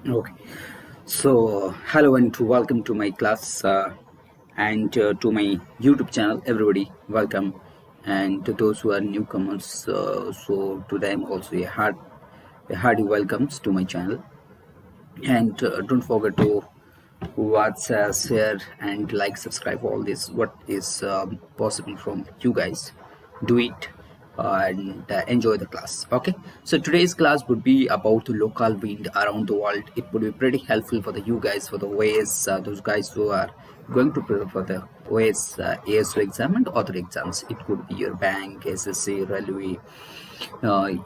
Okay, so hello and welcome to my class and to my YouTube channel. Everybody, welcome, and to those who are newcomers. So today I'm also a hearty welcomes to my channel, and don't forget to watch, share, and like, subscribe. All this what is possible from you guys. Do it and enjoy the class. Okay, so today's class would be about the local wind around the world. It would be pretty helpful for the you guys, for the ways those guys who are going to prepare for the OS ASU exam and other exams. It could be your bank, SSC, railway,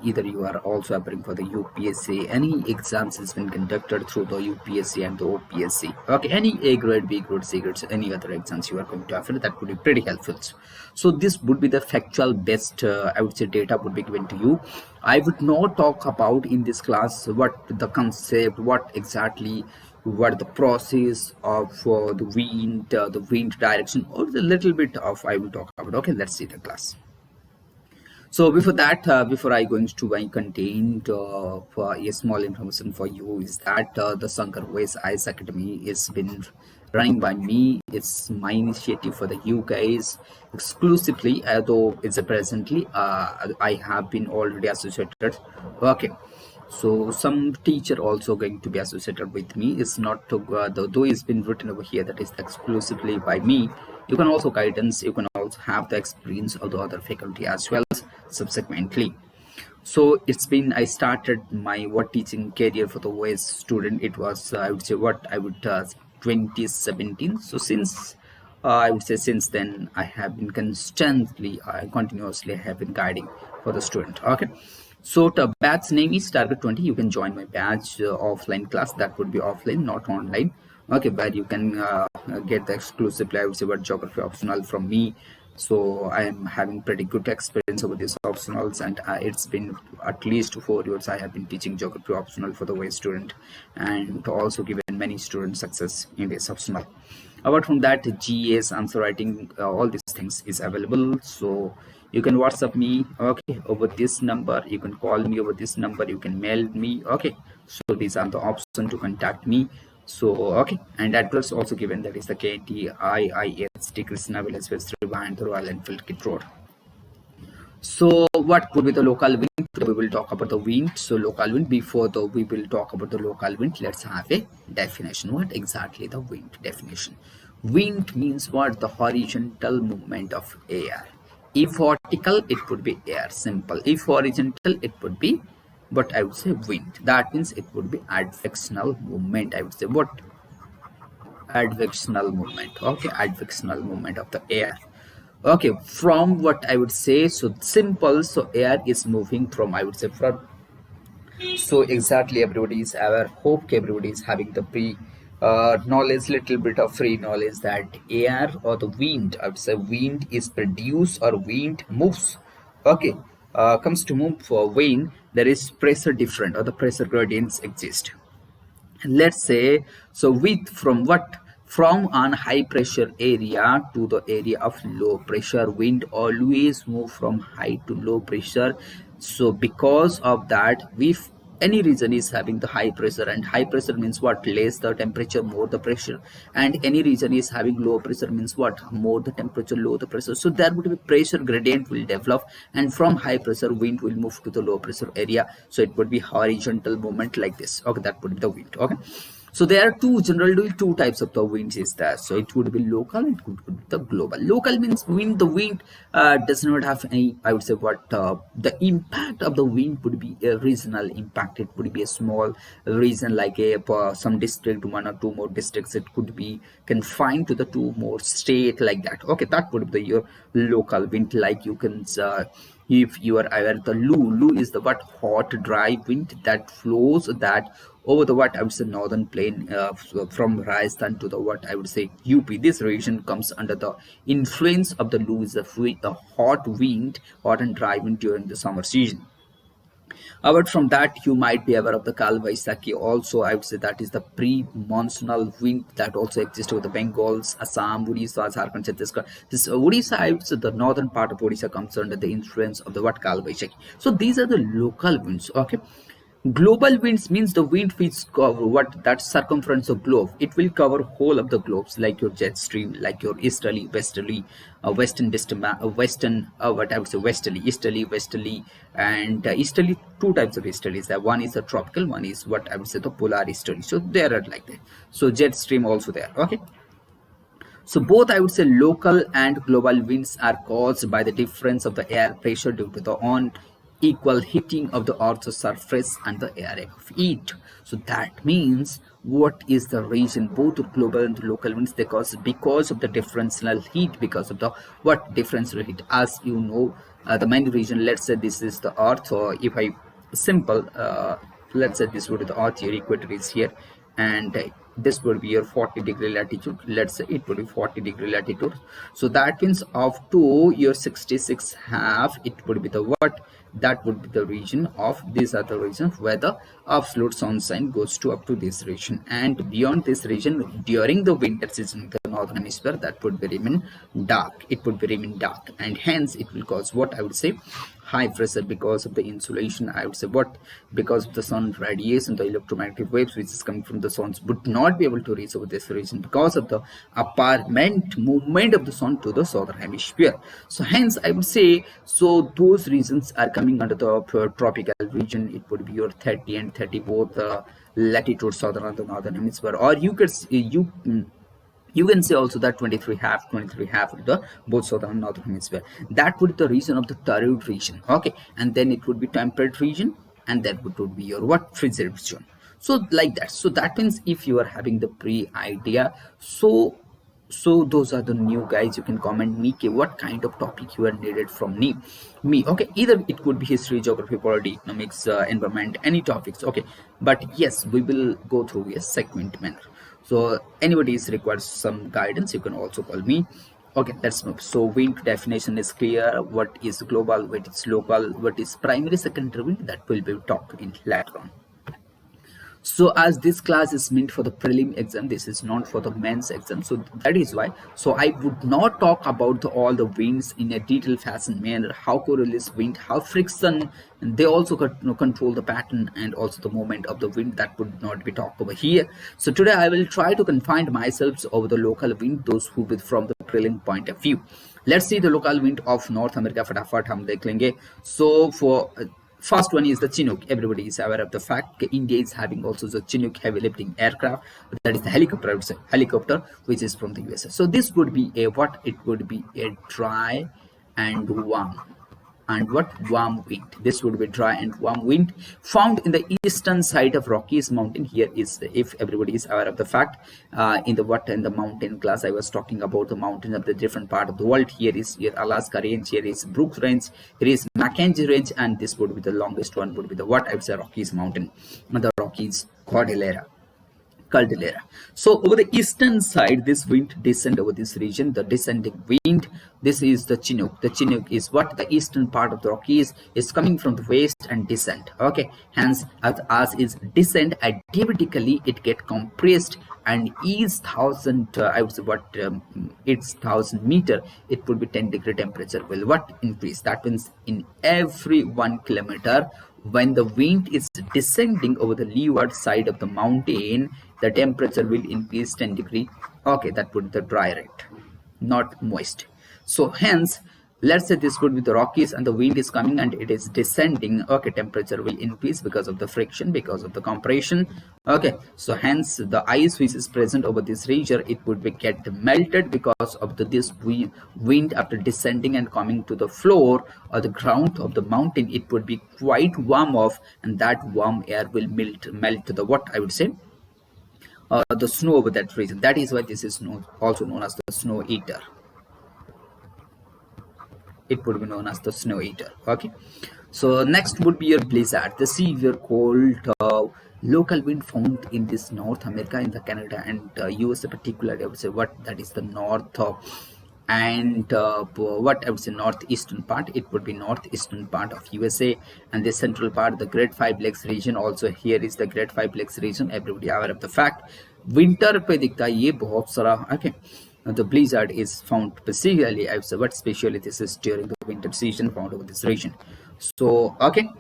either you are also appearing for the UPSC. Any exams has been conducted through the UPSC and the OPSC. Okay, any A grade, B grade, C grades, any other exams you are going to appear, that would be pretty helpful. So this would be the factual best, I would say, data would be given to you. I would not talk about in this class what the concept, what exactly, what the process of the wind direction, or the little bit of I will talk about. Okay, let's see the class. So before that, before I go into my content, for a small information for you is that the Sankar West Ice Academy is been running by me. It's my initiative for the you guys exclusively, although it's a presently I have been already associated. Okay, so some teacher also going to be associated with me. It's not to, though it's been written over here that is exclusively by me. You can also guidance, you can also have the experience of the other faculty as well subsequently. So it's been, I started my what teaching career for the OS student. It was I would say what I would 2017. So since I would say since then I have been constantly continuously have been guiding for the student. Okay, so the batch name is Target 20. You can join my batch offline class. That would be offline, not online. Okay, where you can get the exclusively I would say what geography optional from me. So I am having pretty good experience over these optionals, and it's been at least 4 years I have been teaching geography optional for the way student, and also given many students success in this optional. Apart from that, GS answer writing, all these things is available. So you can WhatsApp me, okay, over this number. You can call me over this number. You can mail me, okay. So these are the options to contact me. So okay, and address also given, that is the KTIIST Krishna Village West and the Royal Enfield Kit Road. So what could be the local wind? We will talk about the wind. So local wind, before the we will talk about the local wind, let's have a definition. What exactly the wind definition? Wind means what? The horizontal movement of air. If vertical, it would be air, simple. If horizontal, it would be, but I would say wind. That means it would be advectional movement. I would say what? Advectional movement. Okay, advectional movement of the air. Okay, from what I would say, so simple. So air is moving from, I would say, from, so exactly everybody is aware. Hope everybody is having the pre knowledge, little bit of free knowledge, that air or the wind, I would say wind is produced or wind moves. Okay, comes to move for wind, there is pressure different or the pressure gradients exist. Let's say, so with from what, from an high pressure area to the area of low pressure, wind always move from high to low pressure. So because of that, if any region is having the high pressure, and high pressure means what? Less the temperature, more the pressure. And any region is having low pressure means what? More the temperature, low the pressure. So there would be pressure gradient will develop, and from high pressure wind will move to the low pressure area. So it would be horizontal movement like this. Okay, that would be the wind. Okay, so there are generally two types of the winds is there. So it would be local, it could be the global. Local means wind, the wind does not have any, I would say what, the impact of the wind would be a regional impact. It would be a small region, like a some district, one or two more districts. It could be confined to the two more state like that. Okay, that would be your local wind. Like you can if you are aware, the Lu is the what? Hot dry wind that flows that over the what I would say northern plain, from Rajasthan to the what I would say UP. This region comes under the influence of the Lu, is a hot wind, hot and dry wind during the summer season. Apart from that, you might be aware of the Kal Vaisakhi. Also, I would say that is the pre-monsoonal wind that also exists over the Bengals, Assam, Odisha, Jharkhand, Chhattisgarh. This Odisha, I would say the northern part of Odisha comes under the influence of the what? Kal Vaisakhi. So these are the local winds. Okay. Global winds means the wind which cover what that circumference of globe. It will cover whole of the globes, like your jet stream, like your easterly, westerly, western, western, what I would say, westerly, easterly, westerly, and easterly. Two types of easterlies. One is a tropical, one is what I would say the polar easterly. So there are like that. So jet stream also there. Okay. So both I would say local and global winds are caused by the difference of the air pressure due to the unequal heating of the Earth's surface and the area of it. So that means what is the reason both the global and the local winds they cause because of the differential heat, because of the what differential heat. As you know, the main region. Let's say this is the Earth. Or if I simple, let's say this would be the Earth. Your equator is here, and this would be your 40-degree latitude. Let's say it would be 40-degree latitude. So that means up to your 66 half, it would be the what that would be the region of these are the regions where the absolute sunshine goes to up to this region, and beyond this region during the winter season in the northern hemisphere that would be remain dark. It would be remain dark, and hence it will cause what I would say high pressure because of the insulation. I would say what because of the sun radiation, the electromagnetic waves which is coming from the sun would not be able to reach over this region because of the apparent movement of the sun to the southern hemisphere. So hence I would say, so those regions are coming under the tropical region. It would be your 30 and 30 both latitude southern and the northern hemisphere, or you could you can say also that 23 half of the both southern and northern hemisphere. That would be the region of the torrid region. Okay, and then it would be temperate region, and that would be your what frigid region. So like that. So that means if you are having the pre idea, so those are the new guys. You can comment me what kind of topic you are needed from me. Okay, either it could be history, geography, politics, economics, environment, any topics. Okay, but yes, we will go through a segment manner. So anybody is requires some guidance, you can also call me. Okay, let's move. So wind definition is clear. What is global, what is local, what is primary, secondary wind, that will be talked in later on. So as this class is meant for the prelim exam, this is not for the mains exam, so that is why. So I would not talk about all the winds in a detailed fashion manner, how coriolis wind, how friction, and they also control the pattern and also the movement of the wind. That would not be talked over here. So today I will try to confine myself over the local wind, those who with from the prelim point of view. Let's see the local wind of North America. फटाफट हम देख लेंगे. So for first one is the Chinook. Everybody is aware of the fact that India is having also the Chinook heavy lifting aircraft. That is the helicopter, I would say, helicopter, which is from the USA. So this would be a what? It would be a dry and warm. And what warm wind. This would be dry and warm wind found in the eastern side of Rockies mountain. Here is if everybody is aware of the fact in the mountain class I was talking about the mountains of the different part of the world. Here is your Alaska range, here is Brooks range, here is Mackenzie range, and this would be the longest one would be the what I would say Rockies mountain, the Rockies Cordillera. So over the eastern side, this wind descend over this region, the descending wind. This is the Chinook. The Chinook is what the eastern part of the Rockies is coming from the west and descent. Okay, hence as is descent, activity it get compressed and each thousand I would say what it's 1,000 meter, it would be 10-degree temperature will what increase. That means in every 1 kilometer when the wind is descending over the leeward side of the mountain, the temperature will increase 10 degree. Okay, that would be the dry rate, not moist. So hence let's say this would be the Rockies and the wind is coming and it is descending. Okay, temperature will increase because of the friction, because of the compression. Okay, so hence the ice which is present over this region, it would be get melted because of this wind after descending and coming to the floor or the ground of the mountain. It would be quite warm off, and that warm air will melt the what I would say the snow over that region. That is why this is also known as the snow eater. It would be known as the snow eater. Okay, so next would be your blizzard, the severe cold local wind found in this North America, in the Canada and USA particularly. I would say what that is the north and what I would say northeastern part. It would be northeastern part of USA and the central part, the Great Five Lakes region. Also here is the Great Five Lakes region. Everybody aware of the fact winter पे दिखता है ये बहुत सारा. Okay, the blizzard is found specifically, I would say, but specially this is during the winter season found over this region. So okay,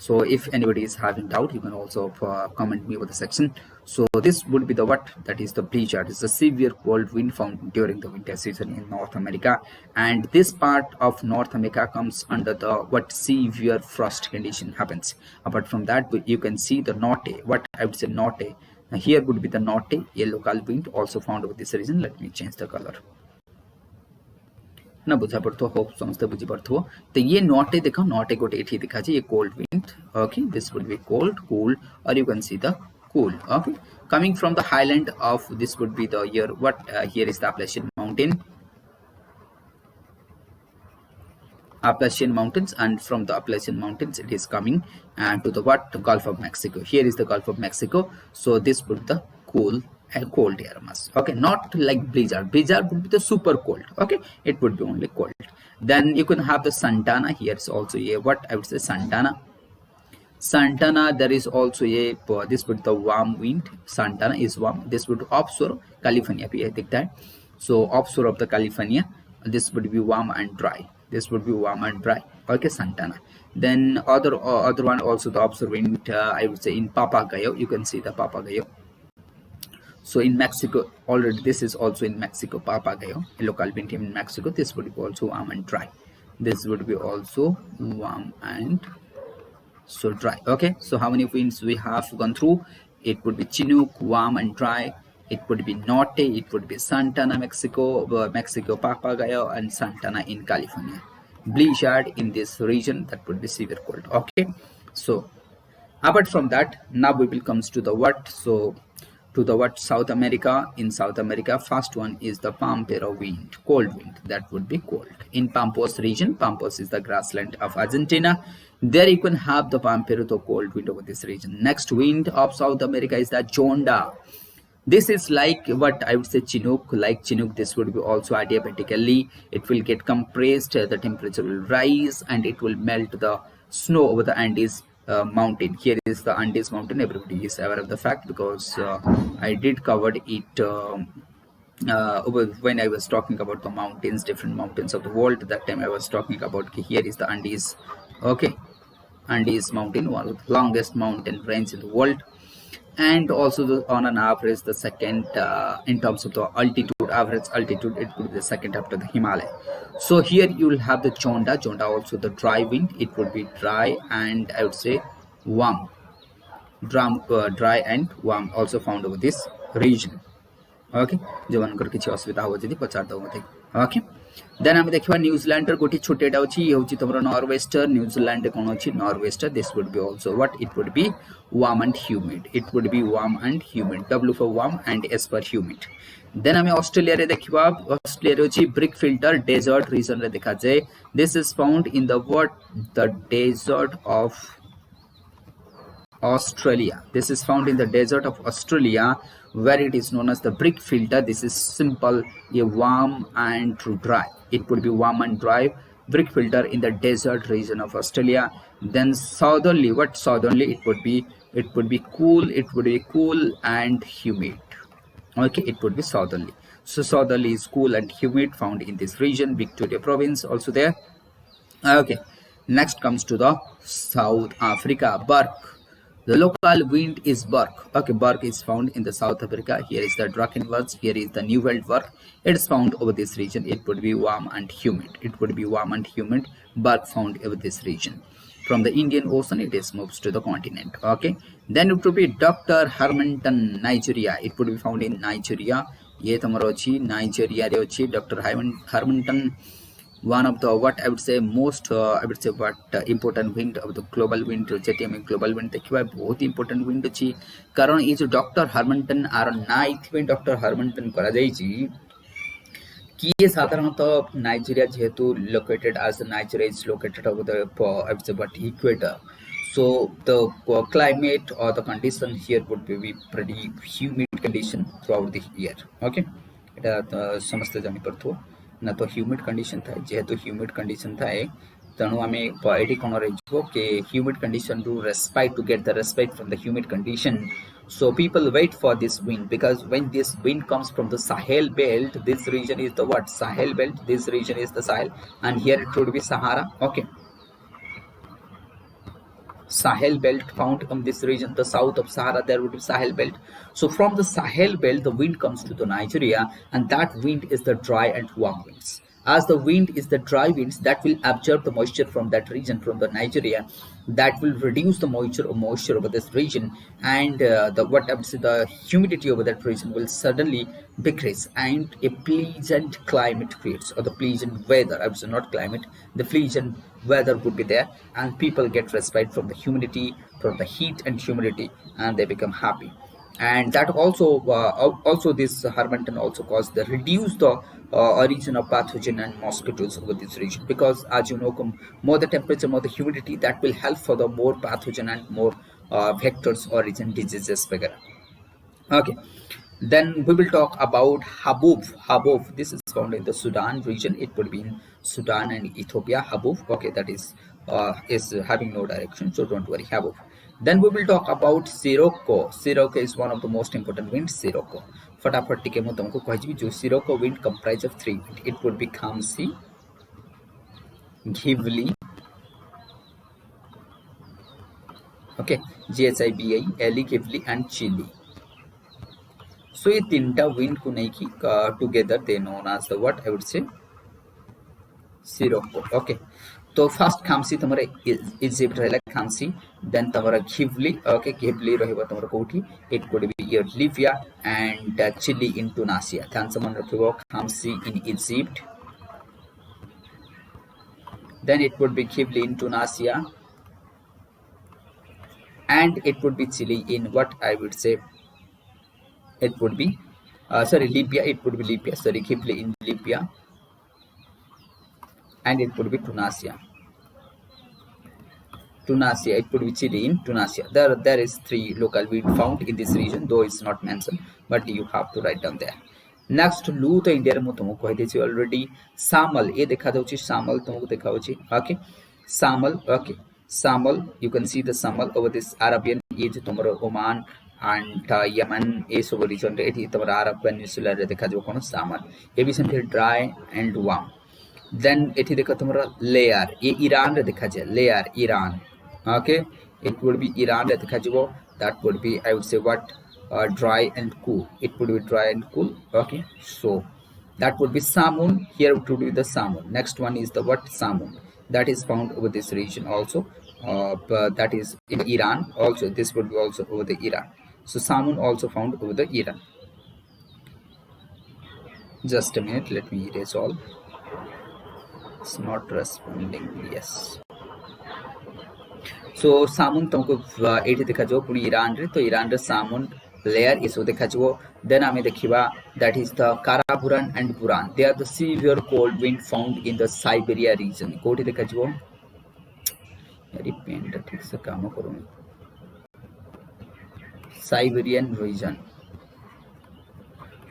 So if anybody is having doubt, you can also comment me over the section. So this would be the what, that is the blizzard. It's a severe cold wind found during the winter season in North America, and this part of North America comes under the what severe frost condition happens. Apart from that, you can see the norte, what I would say norte. Now here would be the norte, yellow cold wind, also found over this region. Let me change the color. ना बुझा पड़तो, hope समझते बुझी पड़तो. तो ये नॉटे देखो, नॉटे को एठी दिखा ये cold wind. Okay, this would be cold, cool, or you can see the cool. Okay, coming from the highland of this would be the year what here is the Appalachian Mountains, and from the Appalachian Mountains it is coming to the what, the Gulf of Mexico. Here is the Gulf of Mexico. So this would be the cool and cold air mass. Okay, not like blizzard. Blizzard would be the super cold. Okay, it would be only cold. Then you can have the Santana. Here is also a what I would say Santana. Santana, there is also a this would be the warm wind. Santana is warm. This would be offshore California. I think that. So offshore of the California, this would be warm and dry. This would be warm and dry. Okay, Santana. Then other one also the offshore wind. I would say in Papagayo. You can see the Papagayo. So in Mexico, already this is also in Mexico, Papagayo, a local wind in Mexico. This would be also warm and dry. This would be also warm and so dry. Okay, so how many winds we have gone through? It would be Chinook, warm and dry. It would be Norte, it would be Santana, Mexico, Papagayo, and Santana in California. Blizzard in this region, that would be severe cold. Okay, so apart from that, now we will comes to the what. So to the what, South America. In South America, first one is the Pampero wind, cold wind, that would be cold. In Pampas region, Pampas is the grassland of Argentina. There you can have the Pampero, the cold wind over this region. Next wind of South America is the Chonda. This is like what I would say Chinook, like Chinook. This would be also adiabatically, it will get compressed, the temperature will rise, and it will melt the snow over the Andes mountain. Here is the Andes mountain. Everybody is aware of the fact because I did cover it when I was talking about the mountains, different mountains of the world. That time I was talking about here is the Andes. Okay, Andes mountain, one of the longest mountain range in the world, and also on an average the second in terms of the altitude, average altitude, it would be the second after the Himalaya. So here you will have the Chonda also the dry wind. It would be dry and I would say warm, dry and warm, also found over this region. Okay, जो मनकर किसी असुविधा हो जदि पचार दो मते. Okay, then आम देखिबा New Zealand गोटे छोटेटा अछि, ये होछि तमरो नॉर्वेस्टर. न्यूजीलैंड कोन अछि nor'wester. This would be also what, it would be warm and humid. It would be warm and humid. W for warm and S for humid. Then आम Australia रे देखिबा, ऑस्ट्रेलिया रे अछि ब्रिक फिल्टर डेजर्ट रीजन रे देखा जाय. This is found in the what, the desert of Australia. This is found in the desert of Australia, where it is known as the brick filter. This is simple, a warm and dry. It would be warm and dry brick filter in the desert region of Australia. Then southerly, what southerly, it would be cool. It would be cool and humid. Okay, it would be southerly. So southerly is cool and humid, found in this region. Victoria province also there. Okay, next comes to the South Africa, Burke. The local wind is Burke. Okay, Burke is found in the South Africa. Here is the Drakensberg. Here is the New World Burke. It is found over this region. It would be warm and humid. It would be warm and humid. Burke found over this region. From the Indian Ocean, it is moves to the continent. Okay, then it would be Dr. Harmonton, Nigeria. It would be found in Nigeria. Ye tamaro chi Nigeria re chi Dr. Harmonton. One of the what I would say most important wind of the global wind, JTM global wind देखिबा बहुत important wind अछि. कारण ये जो doctor हार्मंटन are ना इथिबे doctor हार्मंटन करा जाई छी कि ये साधारणतः नाइजीरिया जेहेतु located as Nigeria is located over the I would say equator, so the climate or the condition here would be pretty humid condition throughout the year. Okay, এটা समझते जानी पड़तो ना तो ह्यूमिड कंडीशन था. जेहेतु ह्यूमिड कंडीशन था तेणु आम ये कौन रही कि humid condition to respite, to get the respite from the humid condition. So people wait for this wind because when this wind comes from the Sahel belt, this region is the what, Sahel belt, this region is the Sahel, and here it would be Sahara. Okay, Sahel belt found in this region, the south of Sahara, there would be Sahel belt. So from the Sahel belt, the wind comes to the Nigeria, and that wind is the dry and warm winds. As the wind is the dry winds, that will absorb the moisture from that region, from the Nigeria, that will reduce the moisture over this region, and the what I would say, the humidity over that region will suddenly decrease, and a pleasant climate creates, or the pleasant weather. I would say not climate, the pleasant weather would be there, and people get respite from the humidity, from the heat and humidity, and they become happy. And that also this Harmattan also caused the reduce the origin of pathogen and mosquitoes over this region, because as you know, more the temperature, more the humidity, that will help for the more pathogen and more vectors origin diseases वगैरह. Okay, then we will talk about Habub. Habub, this is found in the Sudan region. It would be in Sudan and Ethiopia. Habub, okay, that is having no direction, so don't worry. Habub. Then we will talk about Sirocco. Sirocco is one of the most important winds. Sirocco. फटाफट टिके मु तुमको कहि जो Sirocco wind comprise of three wind. It would be Khamsi, Ghibli, okay, GHIBI, Ghibli and Chili. So ये तीनटा wind को नहीं की together they known as the what I would say Sirocco. Okay, तो first Khamsi तमरे Egypt रहला Khamsi, then तमरा Ghibli, okay, Ghibli रहबा तमरा कोठी, it could be your Libya and Chile in Tunisia. ध्यान से मन रखियो Khamsi in Egypt, then it would be Ghibli in Tunisia, and it would be Chile in what I would say, it would be Libya, it would be Libya, Ghibli in Libya, and it would be Tunisia, it would be Chile in Tunisia. There is three local wind found in this region, though it's not mentioned, but you have to write down there. Next, Lu to India mu तुमको कह देछि already. Samal, ये देखा जाउछि Samal तुमको देखा होछि, okay, Samal, okay, Samal, you can see the Samal over this Arabian, ये जो तुम्हारा Oman and Yemen ए सब region रे एठी तुम्हारा Arab Peninsula रे देखा जो कोन Samal, ये भी सेमती dry and warm. Then एठी देखा तुम्हारा Layer, ये Iran रे देखा जाए, Layer Iran, okay, it would be Iran रे देखा जो, that would be I would say what dry and cool, it would be dry and cool, okay. So that would be Samun, here it would be the Samun. Next one is the what Samun, that is found over this region also, but that is in Iran also, this would be also over the Iran. So Samun also found over the Iran. Just a minute, let me erase all. It's not responding, yes. So Samun तुमको एठी देखा जो पुनी Iran रे, तो Iran रे Samun layer इसो देखा जो. Then आमे देखिबा that is the Karaburan and Buran. They are the severe cold wind found in the Siberia region. कोठी देखा जो, यारी पेन टा ठीक से काम करो. Siberian region,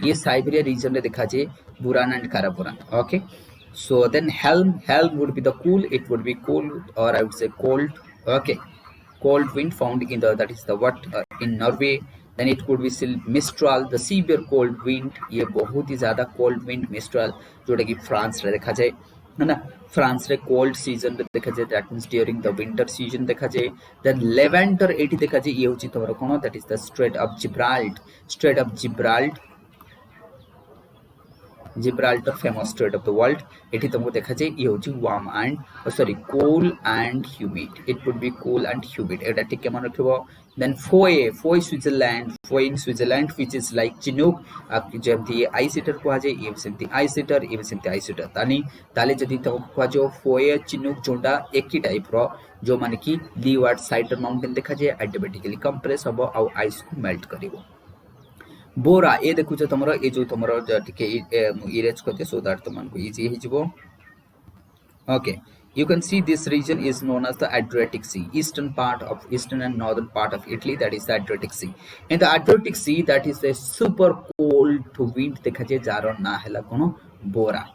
ये Siberia region रे देखा जे Buran and Karaburan, okay. So then Helm would be the cool, it would be cool, or I would say cold, okay, cold wind found in the, that is the what in Norway. Then it could be still Mistral, the severe cold wind, ये बहुत ही ज़्यादा cold wind Mistral, जोड़ा कि France रे देखा जाए, है ना, फ्रांस रे cold season रे देखा जाए, that means during the winter season देखा जाए. Then Levanter एटी देखा जाए, ये होची तमरा कोन, that is the Strait of Gibraltar, famous strait of the world. एठी तुमको देखा जाए ये होची warm and cool and humid. It would be cool and humid. एटा ठीक के मन रखिबो. Then Foy Switzerland, in Switzerland, which is like Chinook, जेमती ice eater को आजे, ये सेमती ice eater तानी ताले जदी तुमको को जो Foy Chinook जोंडा एक ही टाइप रो, जो माने कि leeward side माउंटेन देखा जाए automatically compress हबो और ice को melt करिवो. बोरा ये देखु जो तमरो ये जो तमरो टिके इरेज करते सो दैट तुमन को easy हिजबो. Okay, you can see this region is known as the Adriatic Sea, eastern and northern part of Italy, that is the Adriatic Sea. In the Adriatic Sea, that is a super cold to wind देखा जाए जारो ना हैला कोनो बोरा.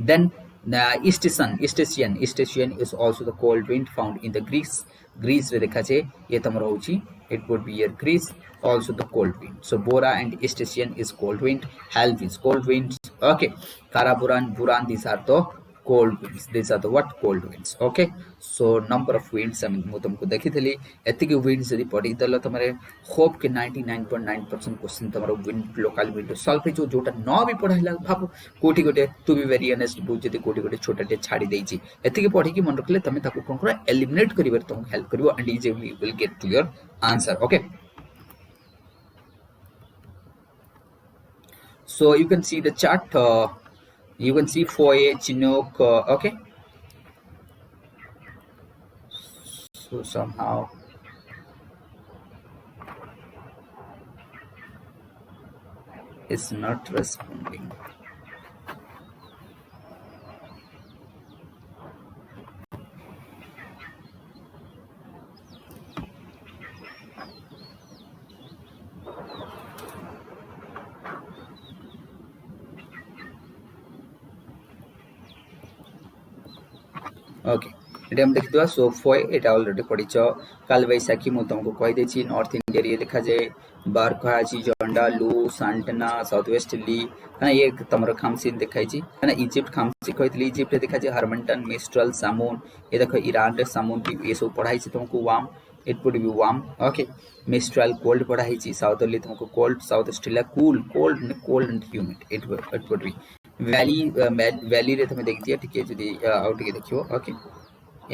Then the Eustachian is also the cold wind found in the Greece रे देखा जाए ये तमरो होची, it would be your Greece, also the cold wind. So Bora and Eustachian is cold wind, Helm is cold wind, okay, Karaburan, Buran, these are the cold winds. These are the what cold winds. Okay, so number of winds I mean ମୁଁ तुमको ଦେଖିଥିଲି ଏତିକି winds ଯଦି ପଢି ଦେଲ ତମରେ hope कि 99.9% question तमरो wind local wind solve हे जोटा न भी पढ़ाइला भाब कोठी गोटे टू बी वेरी ऑनेस्ट बुझ जदी कोठी गोटे छोटाटे छाडी देइची एतिकी पढ़ी कि मन रखले तमे ताको कोन करा एलिमिनेट करिवर तुमको हेल्प करिवो and easily will get to your answer. Okay, so you can see the chart. You can see Foyer, Chinook. Okay, so somehow it's not responding. Okay, एटा हम देखि दवा. सो फोय एटा ऑलरेडी पढिछ. काल वैशाखी मु तुमको कहि देछि नॉर्थ इंडिया रे देखा जाय बारखा छी जंडा लू सांटना साउथ वेस्ट ली है ये तमरो खामसिन देखाइ छी है ना. इजिप्ट खामसी कहितली इजिप्ट रे देखा जाय हरमंटन मिस्ट्रल सामून ये देखो ईरान रे सामून भी ये सब पढाई छी तुमको वाम it would be warm. Okay, mistral cold पढाई छी साउथर्ली तुमको cold south Australia cool cold and humid it would be valley रे तुम देख दिया ठीक है जदी आउट के देखियो. Okay,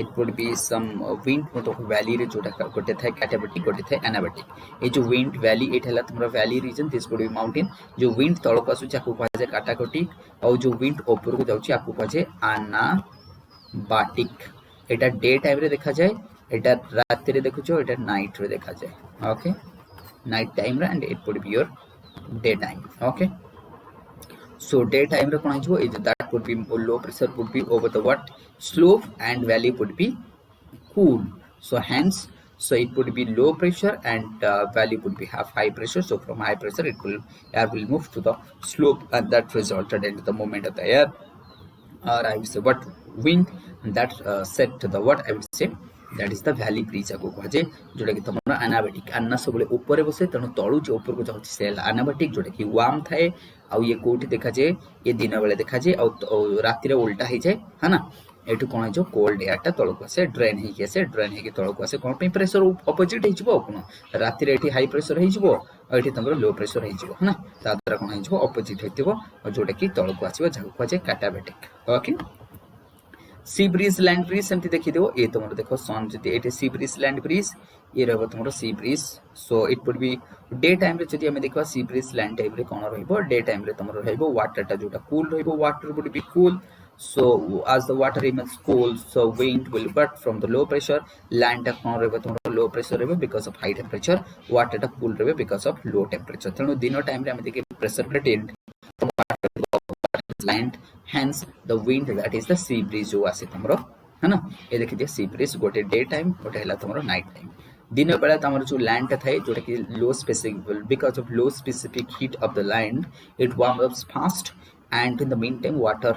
it would be some wind मतलब valley रे जोटा गोटे थाए कैटाबेटिक गोटे थाए एनाबेटिक. ये जो wind valley एट हला तुमरा valley region this would be mountain. जो wind तळक आसु चाकू पाजे काटाकोटी और जो wind ऊपर को जाउची आकू पाजे एनाबाटिक. एटा डे टाइम रे देखा जाए एटा रात रे देखुचो एटा नाइट रे देखा जाए. ओके, नाइट टाइम रे and it would be your day time. Okay, so day time रे कोन हिजो is that would be low pressure would be over the what slope and valley would be cool. So hence so it would be low pressure and valley would be have high pressure. So from high pressure air will move to the slope and that resulted into the movement of the air, or I would say what wind, and that set to the what I would say that is the valley breeze को कहे जोटा कि तुम एनाबेटिक अन्ना सब ऊपर बसे तेणु तलू जो ऊपर को जाऊँगी से एनाबेटिक जोटा कि वार्म थाए आउ ये कोठी देखा जाए ये दिन बेले देखा जाए और राति रे उल्टा हो जाए है ना. एटू कौन हो कोल्ड एयरटा तलक आसे ड्रेन होके आसे ड्रेन होके तलक आसे कौन पे प्रेशर अपोजिट हो कौन राति रे हाई प्रेशर हो ये तुम लो प्रेशर हो है ना. ता द्वारा कौन हो अपोजिट हो जोटा कि तलक आसो जहाँ कहुए katabatic. Okay, sea breeze land breeze सेमती देखि देबो ए तुम देखो सन जति एटे सी ब्रीज लैंड ब्रीज ये रहबो तुमरो sea breeze. So it would be daytime रे जति हम देखबा सी ब्रीज लैंड टाइम रे कोन रहबो डे टाइम रे तुमरो रहबो वाटर टा जोटा कूल रहबो water would be cool. So as the water remains cool, so wind will but from the low pressure land टा कोन रहबो तुमरो लो प्रेशर रहबो because of high temperature water टा कूल रहबो because of low temperature. तेनु दिन time रे हम देखि pressure gradient land hence the wind that is the sea breeze जो आसे तुमरो है ना. ये देखि दिया sea breeze गोटे डे टाइम गोटे हला तुमरो नाइट टाइम. दिन बेला तुमरो जो लैंड ता थाए जोटा कि लो specific because of low specific heat of the land it warms up fast and in the meantime water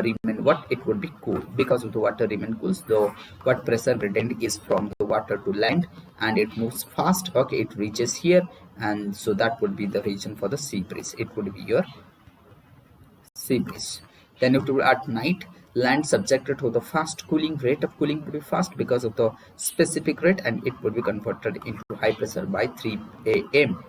remain what it would be cool because of the water remain cool. So what pressure gradient is from the water to land and it moves fast. Okay, it reaches here and so that would be the region for the sea breeze. It would be your sea breeze. Then it will at night land subjected to the fast cooling rate of cooling would be fast because of the specific rate and it would be converted into high pressure by 3 am.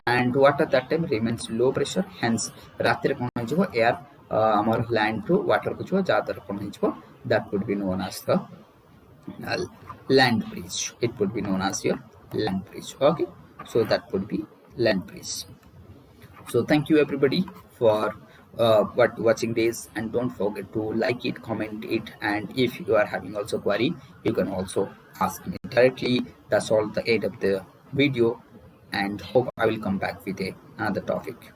And water that time remains low pressure hence राति रे कोन हो air amar land to water को जो ज्यादा कोन हो that would be known as the land breeze. It would be known as your land breeze. Okay, so that would be land breeze. So thank you everybody for watching this and don't forget to like it, comment it, and if you are having also query you can also ask me directly. That's all the end of the video and hope I will come back with another topic.